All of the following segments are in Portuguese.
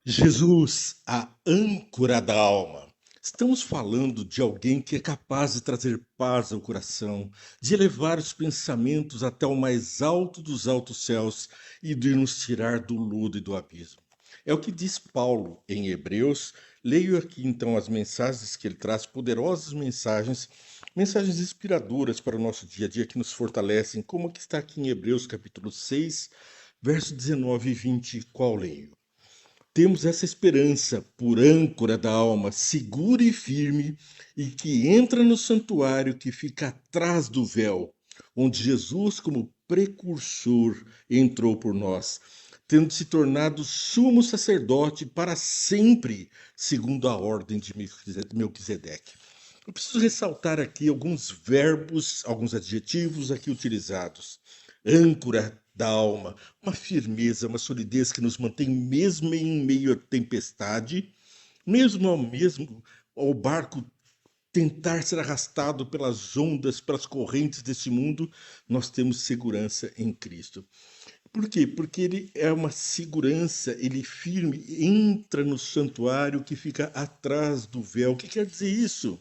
Jesus, a âncora da alma. Estamos falando de alguém que é capaz de trazer paz ao coração, de elevar os pensamentos até o mais alto dos altos céus e de nos tirar do lodo e do abismo. É o que diz Paulo em Hebreus. Leio aqui então as mensagens que ele traz, poderosas mensagens, mensagens inspiradoras para o nosso dia a dia que nos fortalecem, como que está aqui em Hebreus capítulo 6, verso 19 e 20, qual leio? Temos essa esperança por âncora da alma, segura e firme, e que entra no santuário que fica atrás do véu, onde Jesus, como precursor, entrou por nós, tendo se tornado sumo sacerdote para sempre, segundo a ordem de Melquisedeque. Eu preciso ressaltar aqui alguns verbos, alguns adjetivos aqui utilizados. Âncora da alma, uma firmeza, uma solidez que nos mantém mesmo em meio à tempestade, mesmo ao barco tentar ser arrastado pelas ondas, pelas correntes deste mundo, nós temos segurança em Cristo. Por quê? Porque ele é uma segurança, ele firme, entra no santuário que fica atrás do véu. O que quer dizer isso?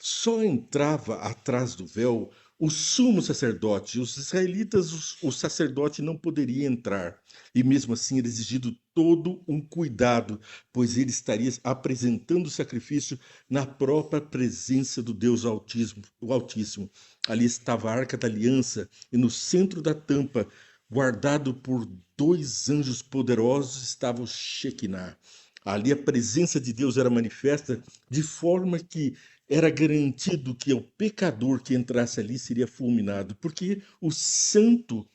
Só entrava atrás do véu o sumo sacerdote. Os israelitas, o sacerdote não poderia entrar. E mesmo assim era exigido todo um cuidado, pois ele estaria apresentando o sacrifício na própria presença do Deus Altíssimo, o Altíssimo. Ali estava a Arca da Aliança e no centro da tampa, guardado por dois anjos poderosos, estava o Shekinah. Ali a presença de Deus era manifesta de forma que era garantido que o pecador que entrasse ali seria fulminado, porque o santo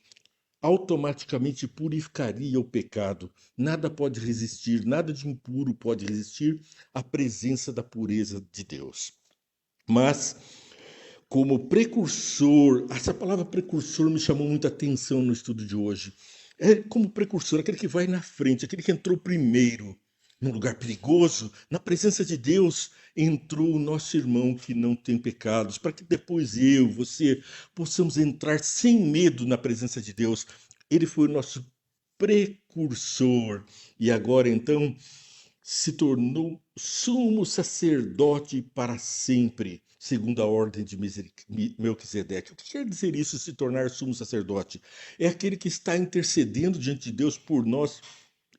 automaticamente purificaria o pecado. Nada pode resistir, nada de impuro pode resistir à presença da pureza de Deus. Mas, como precursor, essa palavra precursor me chamou muita atenção no estudo de hoje. É como precursor, aquele que vai na frente, aquele que entrou primeiro num lugar perigoso, na presença de Deus, entrou o nosso irmão que não tem pecados, para que depois eu, você, possamos entrar sem medo na presença de Deus. Ele foi o nosso precursor e agora então se tornou sumo sacerdote para sempre, segundo a ordem de Melquisedeque. O que quer dizer isso, se tornar sumo sacerdote? É aquele que está intercedendo diante de Deus por nós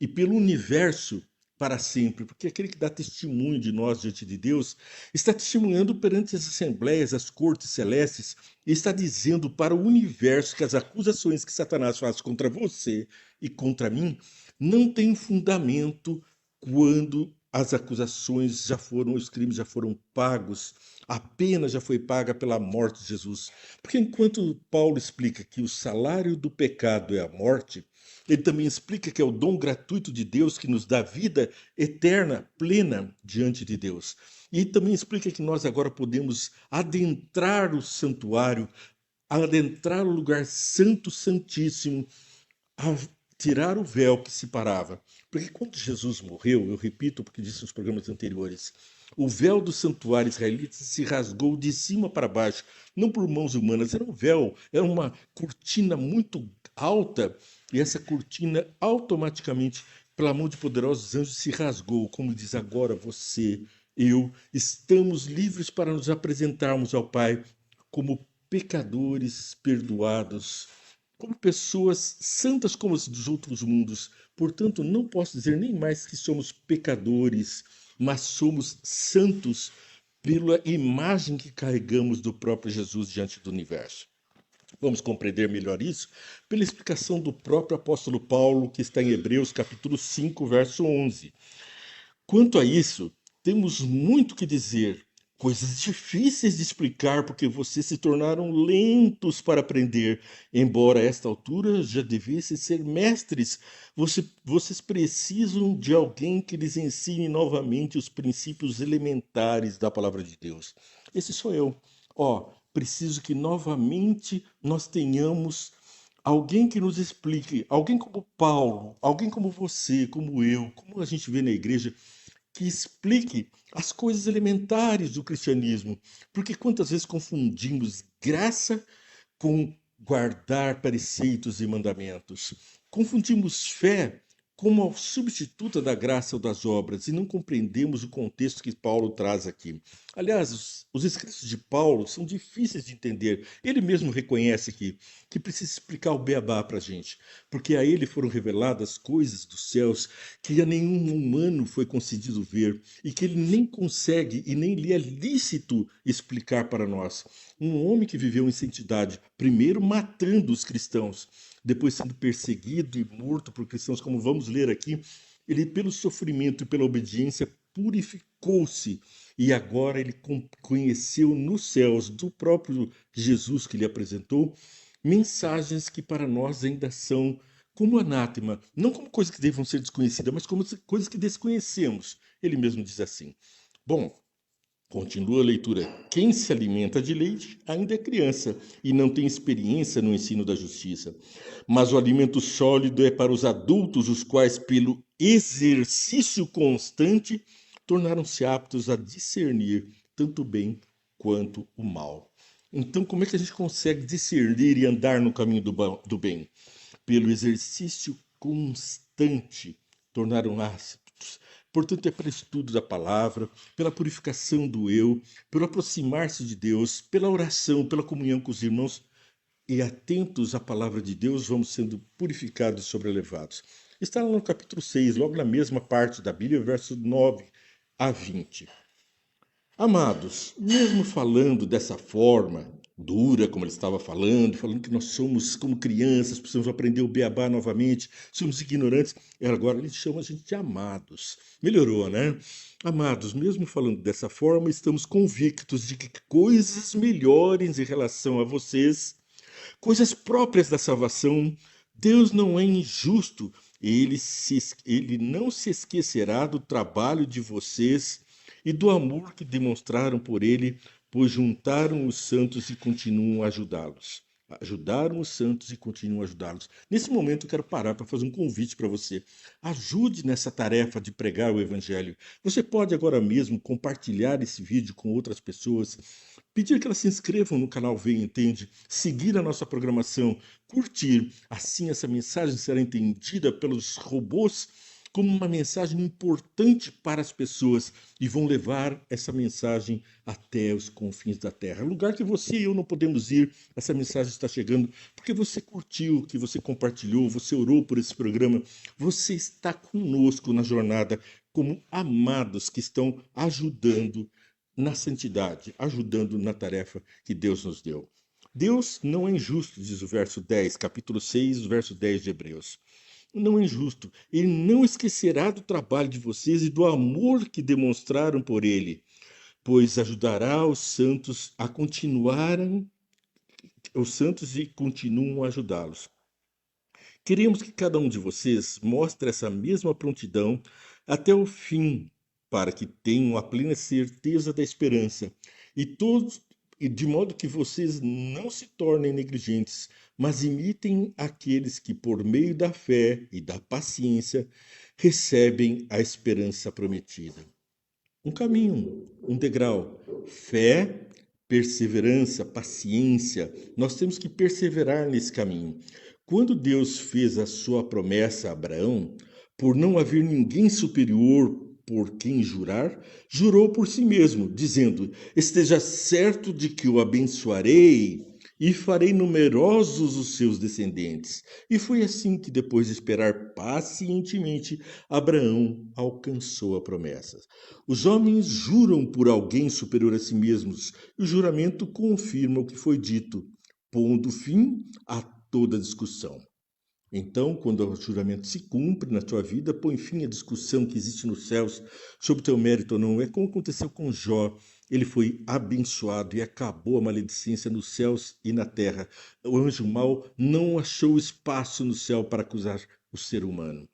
e pelo universo para sempre, porque aquele que dá testemunho de nós diante de Deus está testemunhando perante as assembleias, as cortes celestes, e está dizendo para o universo que as acusações que Satanás faz contra você e contra mim não têm fundamento quando as acusações já foram, os crimes já foram pagos, a pena já foi paga pela morte de Jesus. Porque enquanto Paulo explica que o salário do pecado é a morte, ele também explica que é o dom gratuito de Deus que nos dá vida eterna, plena diante de Deus. E também explica que nós agora podemos adentrar o santuário, adentrar o lugar santo, santíssimo, a tirar o véu que separava. Porque quando Jesus morreu, eu repito porque disse nos programas anteriores, o véu do santuário israelita se rasgou de cima para baixo, não por mãos humanas, era um véu, era uma cortina muito alta, e essa cortina automaticamente, pela mão de poderosos anjos, se rasgou, como diz agora você, eu, estamos livres para nos apresentarmos ao Pai como pecadores perdoados, como pessoas santas como as dos outros mundos. Portanto, não posso dizer nem mais que somos pecadores, mas somos santos pela imagem que carregamos do próprio Jesus diante do universo. Vamos compreender melhor isso pela explicação do próprio apóstolo Paulo, que está em Hebreus capítulo 5, verso 11. Quanto a isso, temos muito que dizer, coisas difíceis de explicar, porque vocês se tornaram lentos para aprender, embora a esta altura já devessem ser mestres. Vocês precisam de alguém que lhes ensine novamente os princípios elementares da palavra de Deus. Esse sou eu. Preciso que novamente nós tenhamos alguém que nos explique, alguém como Paulo, alguém como você, como eu, como a gente vê na igreja, que explique as coisas elementares do cristianismo. Porque quantas vezes confundimos graça com guardar preceitos e mandamentos? Confundimos fé como a substituta da graça ou das obras, e não compreendemos o contexto que Paulo traz aqui. Aliás, os escritos de Paulo são difíceis de entender. Ele mesmo reconhece que precisa explicar o beabá para a gente, porque a ele foram reveladas coisas dos céus que a nenhum humano foi concedido ver, e que ele nem consegue e nem lhe é lícito explicar para nós. Um homem que viveu em santidade, primeiro matando os cristãos, depois sendo perseguido e morto por cristãos, como vamos ler aqui, ele, pelo sofrimento e pela obediência, purificou-se e agora ele conheceu nos céus do próprio Jesus que lhe apresentou mensagens que para nós ainda são como anátema, não como coisas que devam ser desconhecidas, mas como coisas que desconhecemos. Ele mesmo diz assim. Bom, continua a leitura. Quem se alimenta de leite ainda é criança e não tem experiência no ensino da justiça. Mas o alimento sólido é para os adultos, os quais, pelo exercício constante, tornaram-se aptos a discernir tanto o bem quanto o mal. Então, como é que a gente consegue discernir e andar no caminho do bem? Pelo exercício constante, tornaram aptos. Portanto, é pelo estudo da palavra, pela purificação do eu, pelo aproximar-se de Deus, pela oração, pela comunhão com os irmãos e atentos à palavra de Deus, vamos sendo purificados e sobrelevados. Está lá no capítulo 6, logo na mesma parte da Bíblia, verso 9 a 20. Amados, mesmo falando dessa forma dura, como ele estava falando que nós somos como crianças, precisamos aprender o beabá novamente, somos ignorantes, e agora ele chama a gente de amados. Melhorou, né? Amados, mesmo falando dessa forma, estamos convictos de que coisas melhores em relação a vocês, coisas próprias da salvação, Deus não é injusto, ele não se esquecerá do trabalho de vocês e do amor que demonstraram por ele, pois juntaram os santos e continuam a ajudá-los. Ajudaram os santos e continuam a ajudá-los. Nesse momento eu quero parar para fazer um convite para você. Ajude nessa tarefa de pregar o evangelho. Você pode agora mesmo compartilhar esse vídeo com outras pessoas, pedir que elas se inscrevam no canal Vem Entende, seguir a nossa programação, curtir. Assim essa mensagem será entendida pelos robôs como uma mensagem importante para as pessoas e vão levar essa mensagem até os confins da terra. Lugar que você e eu não podemos ir, essa mensagem está chegando porque você curtiu, que você compartilhou, você orou por esse programa, você está conosco na jornada como amados que estão ajudando na santidade, ajudando na tarefa que Deus nos deu. Deus não é injusto, diz o verso 10, capítulo 6, verso 10 de Hebreus. Não é injusto. Ele não esquecerá do trabalho de vocês e do amor que demonstraram por ele, pois ajudará os santos a continuarem, os santos e continuam a ajudá-los. Queremos que cada um de vocês mostre essa mesma prontidão até o fim, para que tenham a plena certeza da esperança, e todos, e de modo que vocês não se tornem negligentes, mas imitem aqueles que, por meio da fé e da paciência, recebem a esperança prometida. Um caminho, um degrau. Fé, perseverança, paciência. Nós temos que perseverar nesse caminho. Quando Deus fez a sua promessa a Abraão, por não haver ninguém superior por quem jurar, jurou por si mesmo, dizendo: Esteja certo de que o abençoarei e farei numerosos os seus descendentes. E foi assim que, depois de esperar pacientemente, Abraão alcançou a promessa. Os homens juram por alguém superior a si mesmos, e o juramento confirma o que foi dito, pondo fim a toda discussão. Então, quando o juramento se cumpre na tua vida, põe fim à discussão que existe nos céus sobre o teu mérito ou não. É como aconteceu com Jó. Ele foi abençoado e acabou a maledicência nos céus e na terra. O anjo mau não achou espaço no céu para acusar o ser humano.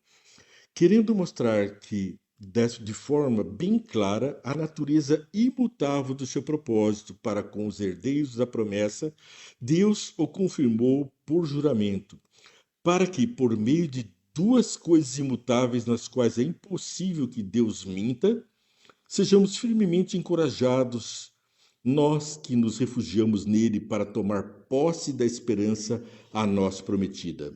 Querendo mostrar que, de forma bem clara, a natureza imutável do seu propósito para com os herdeiros da promessa, Deus o confirmou por juramento, para que, por meio de duas coisas imutáveis nas quais é impossível que Deus minta, sejamos firmemente encorajados, nós que nos refugiamos nele para tomar posse da esperança a nós prometida.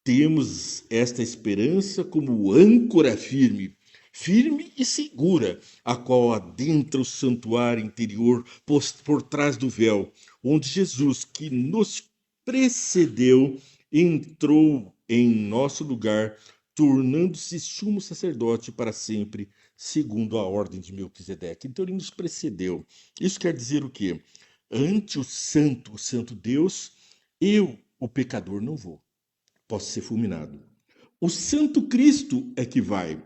temos esta esperança como âncora firme, firme e segura, a qual adentra o santuário interior por trás do véu, onde Jesus, que nos precedeu, entrou em nosso lugar, tornando-se sumo sacerdote para sempre, segundo a ordem de Melquisedeque. Então ele nos precedeu. Isso quer dizer o quê? Ante o santo Deus, eu, o pecador, não vou. Posso ser fulminado. O santo Cristo é que vai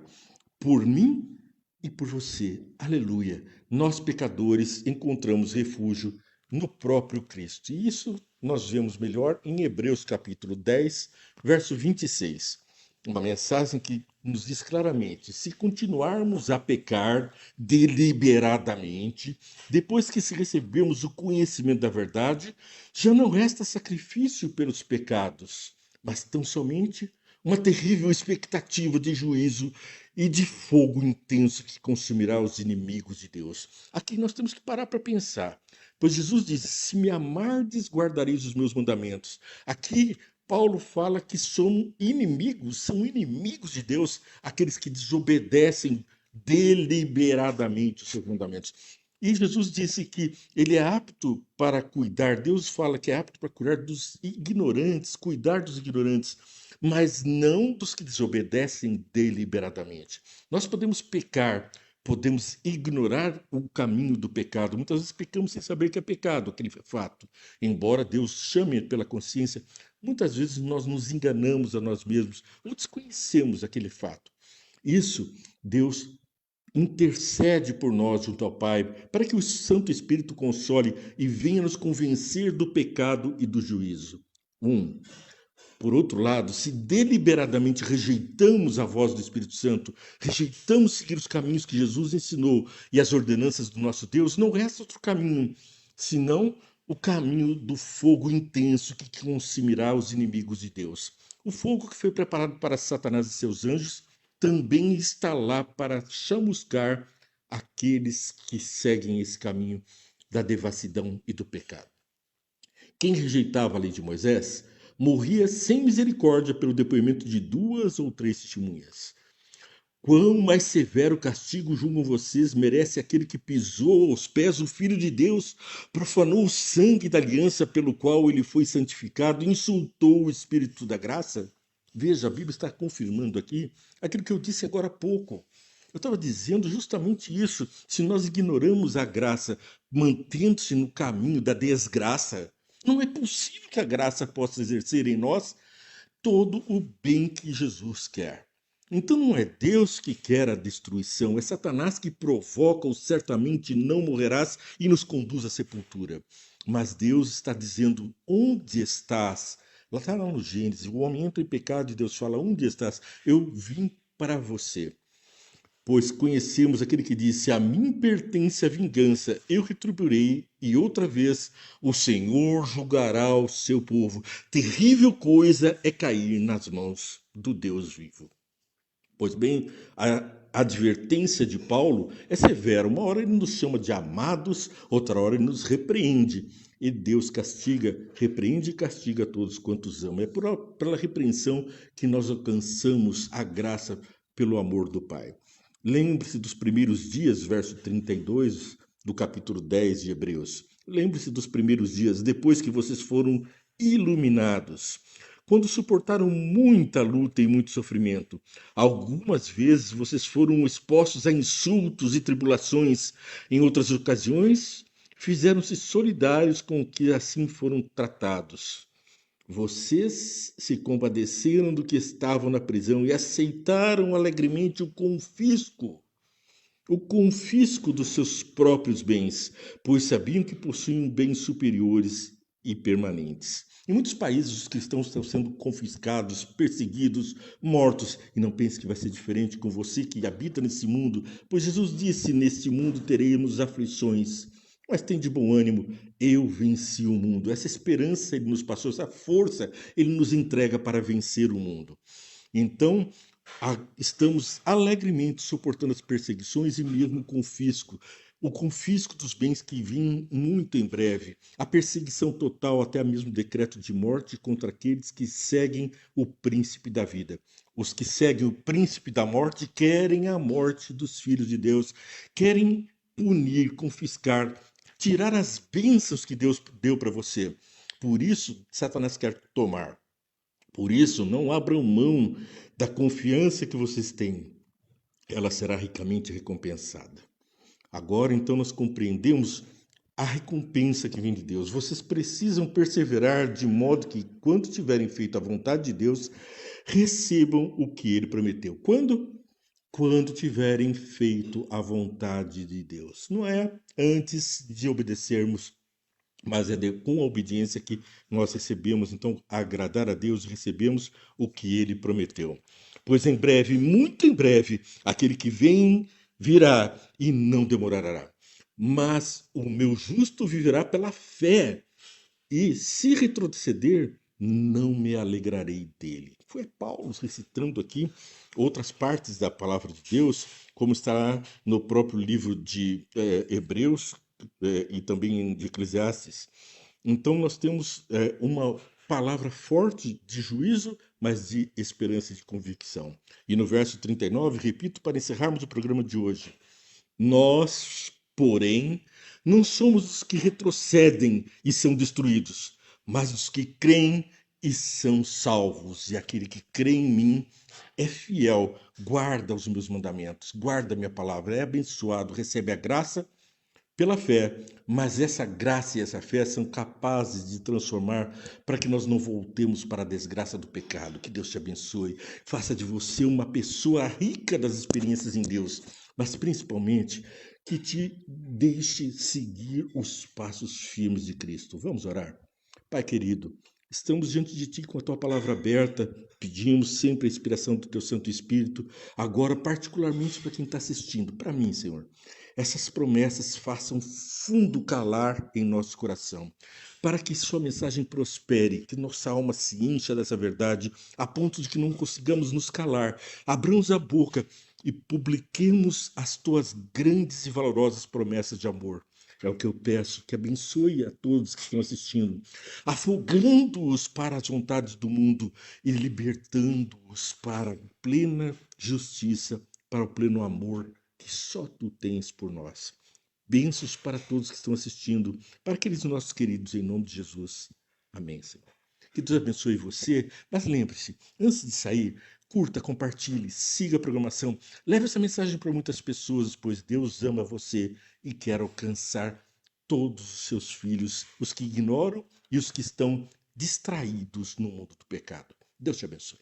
por mim e por você. Aleluia. Nós, pecadores, encontramos refúgio no próprio Cristo. E isso nós vemos melhor em Hebreus capítulo 10, verso 26. Uma mensagem que nos diz claramente: se continuarmos a pecar deliberadamente, depois que se recebemos o conhecimento da verdade, já não resta sacrifício pelos pecados, mas tão somente uma terrível expectativa de juízo e de fogo intenso que consumirá os inimigos de Deus. Aqui nós temos que parar para pensar, pois Jesus diz: se me amardes, guardareis os meus mandamentos. Aqui Paulo fala que são inimigos de Deus, aqueles que desobedecem deliberadamente os seus mandamentos. E Jesus disse que ele é apto para cuidar, Deus fala que é apto para cuidar dos ignorantes, mas não dos que desobedecem deliberadamente. Nós podemos pecar, podemos ignorar o caminho do pecado. Muitas vezes pecamos sem saber que é pecado, aquele fato. Embora Deus chame pela consciência, muitas vezes nós nos enganamos a nós mesmos ou desconhecemos aquele fato. Isso, Deus intercede por nós junto ao Pai, para que o Santo Espírito console e venha nos convencer do pecado e do juízo. Por outro lado, se deliberadamente rejeitamos a voz do Espírito Santo, rejeitamos seguir os caminhos que Jesus ensinou e as ordenanças do nosso Deus, não resta outro caminho, senão o caminho do fogo intenso que consumirá os inimigos de Deus. O fogo que foi preparado para Satanás e seus anjos também está lá para chamuscar aqueles que seguem esse caminho da devassidão e do pecado. Quem rejeitava a lei de Moisés morria sem misericórdia pelo depoimento de 2 ou 3 testemunhas. Quão mais severo castigo, julgam vocês, merece aquele que pisou aos pés o Filho de Deus, profanou o sangue da aliança pelo qual ele foi santificado, insultou o Espírito da graça? Veja, a Bíblia está confirmando aqui aquilo que eu disse agora há pouco. Eu estava dizendo justamente isso. Se nós ignoramos a graça, mantendo-se no caminho da desgraça, não é possível que a graça possa exercer em nós todo o bem que Jesus quer. Então não é Deus que quer a destruição, é Satanás que provoca o certamente não morrerás e nos conduz à sepultura. Mas Deus está dizendo: onde estás? Lá está lá no Gênesis, o homem entra em pecado e Deus fala: onde estás? Eu vim para você. Pois conhecemos aquele que disse: a mim pertence a vingança, eu retribuirei, e outra vez o Senhor julgará o seu povo. Terrível coisa é cair nas mãos do Deus vivo. Pois bem, a advertência de Paulo é severa. Uma hora ele nos chama de amados, outra hora ele nos repreende. E Deus castiga, repreende e castiga a todos quantos ama. É pela repreensão que nós alcançamos a graça pelo amor do Pai. Lembre-se dos primeiros dias, verso 32 do capítulo 10 de Hebreus. Lembre-se dos primeiros dias, depois que vocês foram iluminados, quando suportaram muita luta e muito sofrimento. Algumas vezes vocês foram expostos a insultos e tribulações. Em outras ocasiões, fizeram-se solidários com que assim foram tratados. Vocês se compadeceram do que estavam na prisão e aceitaram alegremente o confisco dos seus próprios bens, pois sabiam que possuíam bens superiores e permanentes. Em muitos países, os cristãos estão sendo confiscados, perseguidos, mortos. E não pense que vai ser diferente com você que habita nesse mundo, pois Jesus disse: neste mundo teremos aflições, mas tem de bom ânimo, eu venci o mundo. Essa esperança ele nos passou, essa força ele nos entrega para vencer o mundo. Então, estamos alegremente suportando as perseguições e mesmo o confisco, o confisco dos bens que vêm muito em breve, a perseguição total, até mesmo decreto de morte contra aqueles que seguem o príncipe da vida. Os que seguem o príncipe da morte querem a morte dos filhos de Deus, querem punir, confiscar, tirar as bênçãos que Deus deu para você. Por isso, Satanás quer tomar. Por isso, não abram mão da confiança que vocês têm. Ela será ricamente recompensada. Agora, então, nós compreendemos a recompensa que vem de Deus. Vocês precisam perseverar de modo que, quando tiverem feito a vontade de Deus, recebam o que ele prometeu. Quando? Quando tiverem feito a vontade de Deus. Não é antes de obedecermos, mas com a obediência que nós recebemos, então, agradar a Deus, recebemos o que ele prometeu. Pois em breve, muito em breve, aquele que vem virá e não demorará. Mas o meu justo viverá pela fé, e se retroceder, não me alegrarei dele. Foi Paulo recitando aqui outras partes da palavra de Deus, como está no próprio livro de Hebreus e também de Eclesiastes. Então nós temos uma palavra forte de juízo, mas de esperança e de convicção. E no verso 39, repito para encerrarmos o programa de hoje: nós, porém, não somos os que retrocedem e são destruídos, mas os que creem e são salvos. E aquele que crê em mim é fiel, guarda os meus mandamentos, guarda a minha palavra, é abençoado, recebe a graça pela fé, mas essa graça e essa fé são capazes de transformar para que nós não voltemos para a desgraça do pecado. Que Deus te abençoe, faça de você uma pessoa rica das experiências em Deus, mas principalmente que te deixe seguir os passos firmes de Cristo. Vamos orar? Pai querido, estamos diante de Ti com a Tua palavra aberta, pedimos sempre a inspiração do Teu Santo Espírito, agora particularmente para quem está assistindo, para mim, Senhor. Essas promessas façam fundo calar em nosso coração, para que sua mensagem prospere, que nossa alma se encha dessa verdade, a ponto de que não consigamos nos calar. Abramos a boca e publiquemos as tuas grandes e valorosas promessas de amor. É o que eu peço, que abençoe a todos que estão assistindo, afogando-os para as vontades do mundo e libertando-os para a plena justiça, para o pleno amor que só tu tens por nós. Bênçãos para todos que estão assistindo, para aqueles nossos queridos, em nome de Jesus. Amém, Senhor. Que Deus abençoe você, mas lembre-se, antes de sair, curta, compartilhe, siga a programação, leve essa mensagem para muitas pessoas, pois Deus ama você e quer alcançar todos os seus filhos, os que ignoram e os que estão distraídos no mundo do pecado. Deus te abençoe.